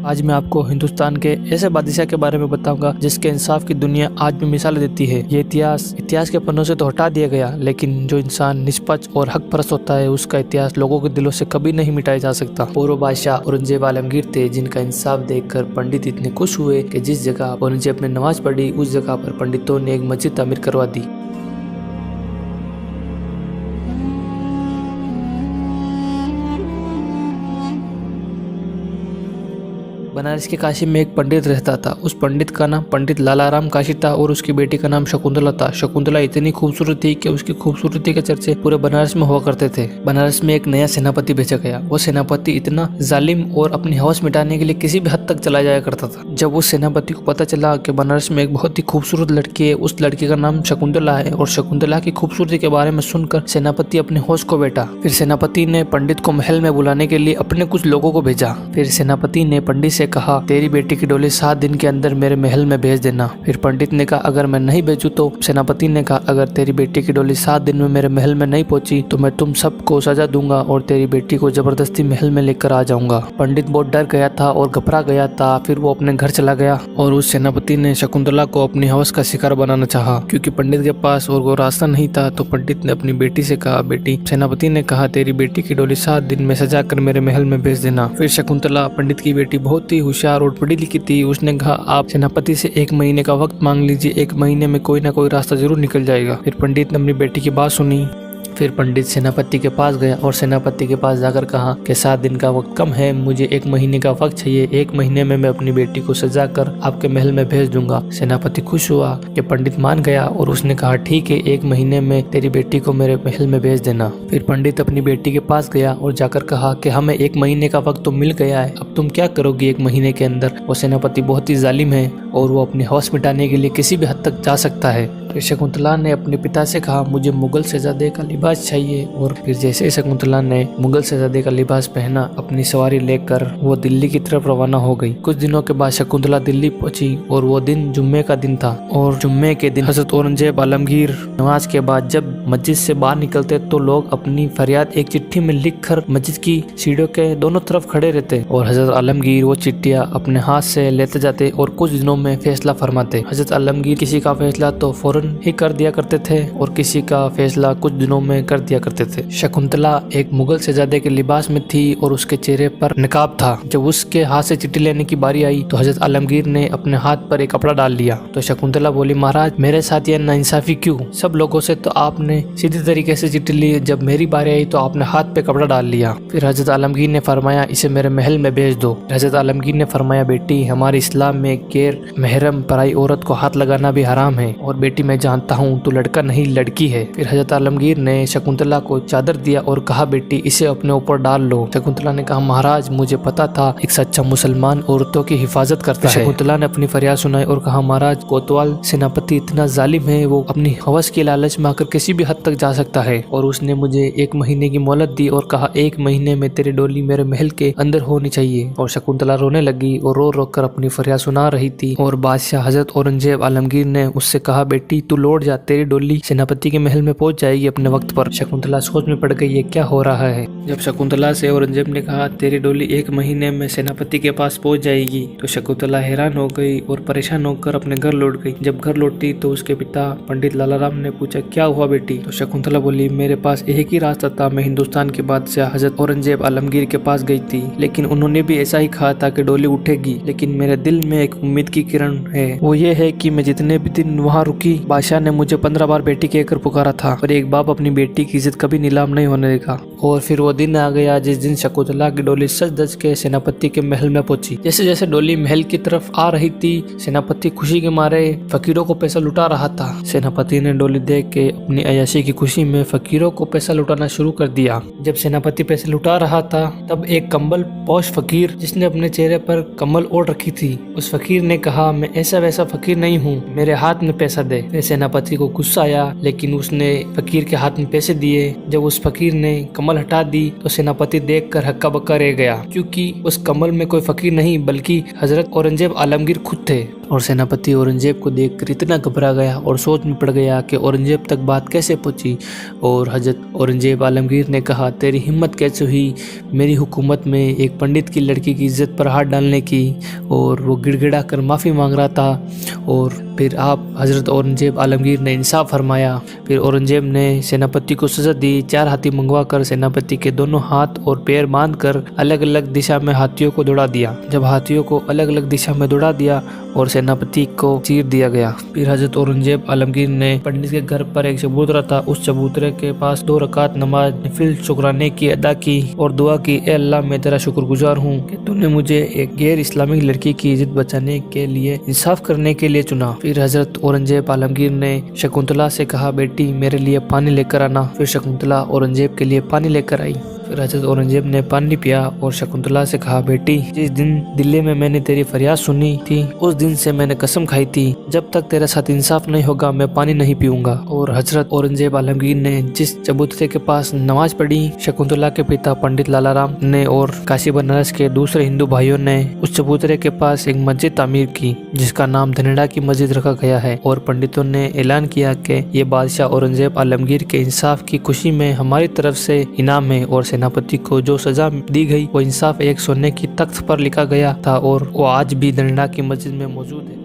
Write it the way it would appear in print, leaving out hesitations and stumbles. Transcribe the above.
आज मैं आपको हिंदुस्तान के ऐसे बादशाह के बारे में बताऊंगा जिसके इंसाफ की दुनिया आज भी मिसाल देती है। ये इतिहास के पन्नों से तो हटा दिया गया, लेकिन जो इंसान निष्पक्ष और हक परस्त होता है उसका इतिहास लोगों के दिलों से कभी नहीं मिटाया जा सकता। पूर्व बादशाह औरंगजेब आलमगीर थे, जिनका इंसाफ देखकर पंडित इतने खुश हुए कि जिस जगह औरंगजेब ने नमाज पढ़ी उस जगह पर पंडितों ने एक मस्जिद तामीर करवा दी। बनारस के काशी में एक पंडित रहता था। उस पंडित का नाम पंडित लालाराम काशी था और उसकी बेटी का नाम शकुंतला था। शकुंतला इतनी खूबसूरत थी कि उसकी खूबसूरती के चर्चे पूरे बनारस में हुआ करते थे। बनारस में एक नया सेनापति भेजा गया। वो सेनापति इतना जालिम और अपनी हवस मिटाने के लिए किसी भी हद तक चला जाया करता था। जब उस सेनापति को पता चला कि बनारस में एक बहुत ही खूबसूरत लड़की है, उस लड़की का नाम शकुंतला है, और शकुंतला की खूबसूरती के बारे में सुनकर सेनापति अपने होश को बैठा। फिर सेनापति ने पंडित को महल में बुलाने के लिए अपने कुछ लोगों को भेजा। फिर सेनापति ने पंडित से कहा, तेरी बेटी की डोली 7 दिन के अंदर मेरे महल में भेज देना। फिर पंडित ने कहा, अगर मैं नहीं भेजूं तो? सेनापति ने कहा, अगर तेरी बेटी की डोली 7 दिन में मेरे महल में नहीं पहुंची तो मैं तुम सबको सजा दूंगा और तेरी बेटी को जबरदस्ती महल में लेकर आ जाऊंगा। पंडित बहुत डर गया था और घबरा गया था। फिर वो अपने घर चला गया और उस सेनापति ने शकुंतला को अपनी हवस का शिकार बनाना चाहा। क्योंकि पंडित के पास और वो रास्ता नहीं था तो पंडित ने अपनी बेटी से कहा, बेटी, सेनापति ने कहा तेरी बेटी की डोली 7 दिन में सजा कर मेरे महल में भेज देना। फिर शकुंतला, पंडित की बेटी, बहुत ही होशियार और पढ़ी लिखी थी। उसने कहा, आप सेनापति से 1 महीने का वक्त मांग लीजिए, 1 महीने में कोई ना कोई रास्ता जरूर निकल जाएगा। फिर पंडित ने अपनी बेटी की बात सुनी। फिर पंडित सेनापति के पास गया और सेनापति के पास जाकर कहा कि 7 दिन का वक्त कम है, मुझे 1 महीने का वक्त चाहिए। 1 महीने में मैं अपनी बेटी को सजा कर आपके महल में भेज दूंगा। सेनापति खुश हुआ कि पंडित मान गया और उसने कहा, ठीक है, 1 महीने में तेरी बेटी को मेरे महल में भेज देना। फिर पंडित अपनी बेटी के पास गया और जाकर कहा कि हमें 1 महीने का वक्त तो मिल गया है, अब तुम क्या करोगी 1 महीने के अंदर? वो सेनापति बहुत ही जालिम है और वो अपनी हवस मिटाने के लिए किसी भी हद तक जा सकता है। फिर शकुंतला ने अपने पिता से कहा, मुझे मुगल शहजादे का लिबास चाहिए। और फिर जैसे शकुंतला ने मुगल शहजादे का लिबास पहना, अपनी सवारी लेकर वो दिल्ली की तरफ रवाना हो गई। कुछ दिनों के बाद शकुंतला दिल्ली पहुंची और वो दिन जुम्मे का दिन था। और जुम्मे के दिन हजरत औरंगजेब आलमगीर नमाज के बाद जब मस्जिद से बाहर निकलते तो लोग अपनी फरियाद एक चिट्ठी में लिखकर मस्जिद की सीढ़ियों के दोनों तरफ खड़े रहते और हजरत आलमगीर वो चिट्ठियां अपने हाथ से लेते जाते और कुछ दिनों में फैसला फरमाते। हजरत आलमगीर किसी का फैसला तो फौरन ही कर दिया करते थे और किसी का फैसला कुछ दिनों में कर दिया करते थे। शकुंतला एक मुगल शहजादे के लिबास में थी और उसके चेहरे पर निकाब था। जब उसके हाथ से चिट्ठी लेने की बारी आई तो हजरत आलमगीर ने अपने हाथ पर एक कपड़ा डाल लिया। तो शकुंतला बोली, महाराज, मेरे साथ यह नाइंसाफी क्यों? सब लोगों से तो आपने सीधी तरीके से चिट्ठी ली, जब मेरी बारी आई तो आपने हाथ पे कपड़ा डाल लिया। फिर हजरत आलमगीर ने फरमाया, इसे मेरे महल में भेज दो। हजरत आलमगीर ने फरमाया, बेटी, हमारे इस्लाम में गैर महरम पराई औरत को हाथ लगाना भी हराम है और बेटी, मैं जानता हूँ तू लड़का नहीं लड़की है। फिर हजरत आलमगीर ने शकुंतला को चादर दिया और कहा, बेटी, इसे अपने ऊपर डाल लो। शकुंतला ने कहा, महाराज, मुझे पता था एक सच्चा मुसलमान औरतों की हिफाजत करता है। शकुंतला ने अपनी फरियाद सुनाई और कहा, महाराज, कोतवाल सेनापति इतना जालिम है, वो अपनी हवस के लालच में आकर किसी भी हद तक जा सकता है और उसने मुझे 1 महीने की मोहलत दी और कहा 1 महीने में तेरी डोली मेरे महल के अंदर होनी चाहिए। और शकुंतला रोने लगी और रो रो कर अपनी फरियाद सुना रही थी। और बादशाह हजरत औरंगजेब आलमगीर ने उससे कहा, बेटी, तू लौट जा, तेरी डोली सेनापति के महल में पहुंच जाएगी अपने वक्त पर। शकुंतला सोच में पड़ गई, ये क्या हो रहा है। जब शकुंतला से औरंगजेब ने कहा, तेरी डोली 1 महीने में सेनापति के पास पहुंच जाएगी, तो शकुंतला हैरान हो गई और परेशान होकर अपने घर लौट गई। जब घर लौटी तो उसके पिता पंडित लालाराम ने पूछा, क्या हुआ बेटी? तो शकुंतला बोली, मेरे पास एक ही रास्ता था, मैं हिंदुस्तान के बादशाह हजरत औरंगजेब आलमगीर के पास गई थी, लेकिन उन्होंने भी ऐसा ही कहा था कि डोली उठेगी, लेकिन मेरे दिल में एक उम्मीद की किरण है, वो ये है कि मैं जितने भी दिन वहाँ रुकी, बादशाह ने मुझे 15 बार बेटी कहकर पुकारा था और एक बाप अपनी बेटी की इज्जत कभी नीलाम नहीं होने देगा। और फिर वो दिन आ गया जिस दिन शकुंतला की डोली सज धज के सेनापति के महल में पहुंची। जैसे जैसे डोली महल की तरफ आ रही थी, सेनापति खुशी के मारे फकीरों को पैसा लुटा रहा था। सेनापति ने डोली देख के अपनी अय्याशी की खुशी में फकीरों को पैसा लुटाना शुरू कर दिया। जब सेनापति पैसे लुटा रहा था तब एक कंबल पोश फकीर, जिसने अपने चेहरे पर कम्बल ओढ़ रखी थी, उस फकीर ने कहा, मैं ऐसा वैसा फकीर नहीं हूँ, मेरे हाथ में पैसा दे। फिर सेनापति को गुस्सा आया, लेकिन उसने फकीर के हाथ में पैसे दिए। जब उस फकीर ने कमल हटा दी तो सेनापति देखकर हक्का बक्का रह गया, क्योंकि उस कमल में कोई फकीर नहीं बल्कि हजरत औरंगजेब आलमगीर खुद थे। और सेनापति औरंगजेब को देखकर इतना घबरा गया और सोच में पड़ गया कि औरंगजेब तक बात कैसे पहुंची। और हजरत औरंगजेब आलमगीर ने कहा, तेरी हिम्मत कैसे हुई मेरी हुकूमत में एक पंडित की लड़की की इज्जत पर हाथ डालने की। और वो गिड़गिड़ा कर माफ़ी मांग रहा था। और फिर आप हजरत औरंगजेब आलमगीर ने इंसाफ फरमाया। फिर औरंगजेब ने सेनापति को सजा दी। 4 हाथी मंगवा कर सेनापति के दोनों हाथ और पैर बांध कर अलग अलग दिशा में हाथियों को दौड़ा दिया। जब हाथियों को अलग अलग दिशा में दौड़ा दिया और सेनापति को चीर दिया गया। फिर हजरत औरंगजेब आलमगीर ने पंडित के घर पर एक चबूतरा था, उस चबूतरे के पास 2 रकात नमाज नफिल शुक्राने की अदा की और दुआ की, ए अल्लाह मैं तेरा शुक्रगुजार हूँ कि तूने मुझे एक गैर इस्लामिक लड़की की इज्जत बचाने के लिए इंसाफ करने के लिए चुना। फिर हजरत औरंगजेब आलमगीर ने शकुंतला से कहा, बेटी मेरे लिए पानी लेकर आना। फिर शकुंतला औरंगजेब के लिए पानी लेकर आई। फिर हजरत औरंगजेब ने पानी पिया और शकुंतला से कहा, बेटी जिस दिन दिल्ली में मैंने तेरी फरियाद सुनी थी उस दिन से मैंने कसम खाई थी जब तक तेरे साथ इंसाफ नहीं होगा मैं पानी नहीं पीऊंगा। और हजरत औरंगजेब आलमगीर ने जिस चबूतरे के पास नमाज पढ़ी, शकुंतला के पिता पंडित लालाराम ने और काशी बनारस के दूसरे हिंदू भाइयों ने उस चबूतरे के पास एक मस्जिद तामीर की जिसका नाम धनेड़ा की मस्जिद रखा गया है। और पंडितों ने ऐलान किया कि ये बादशाह औरंगजेब आलमगीर के इंसाफ की खुशी में हमारी तरफ से इनाम है। और सेनापति को जो सजा दी गई वो इंसाफ एक सोने की तख्त पर लिखा गया था और वो आज भी धनेड़ा की मस्जिद में मौजूद है।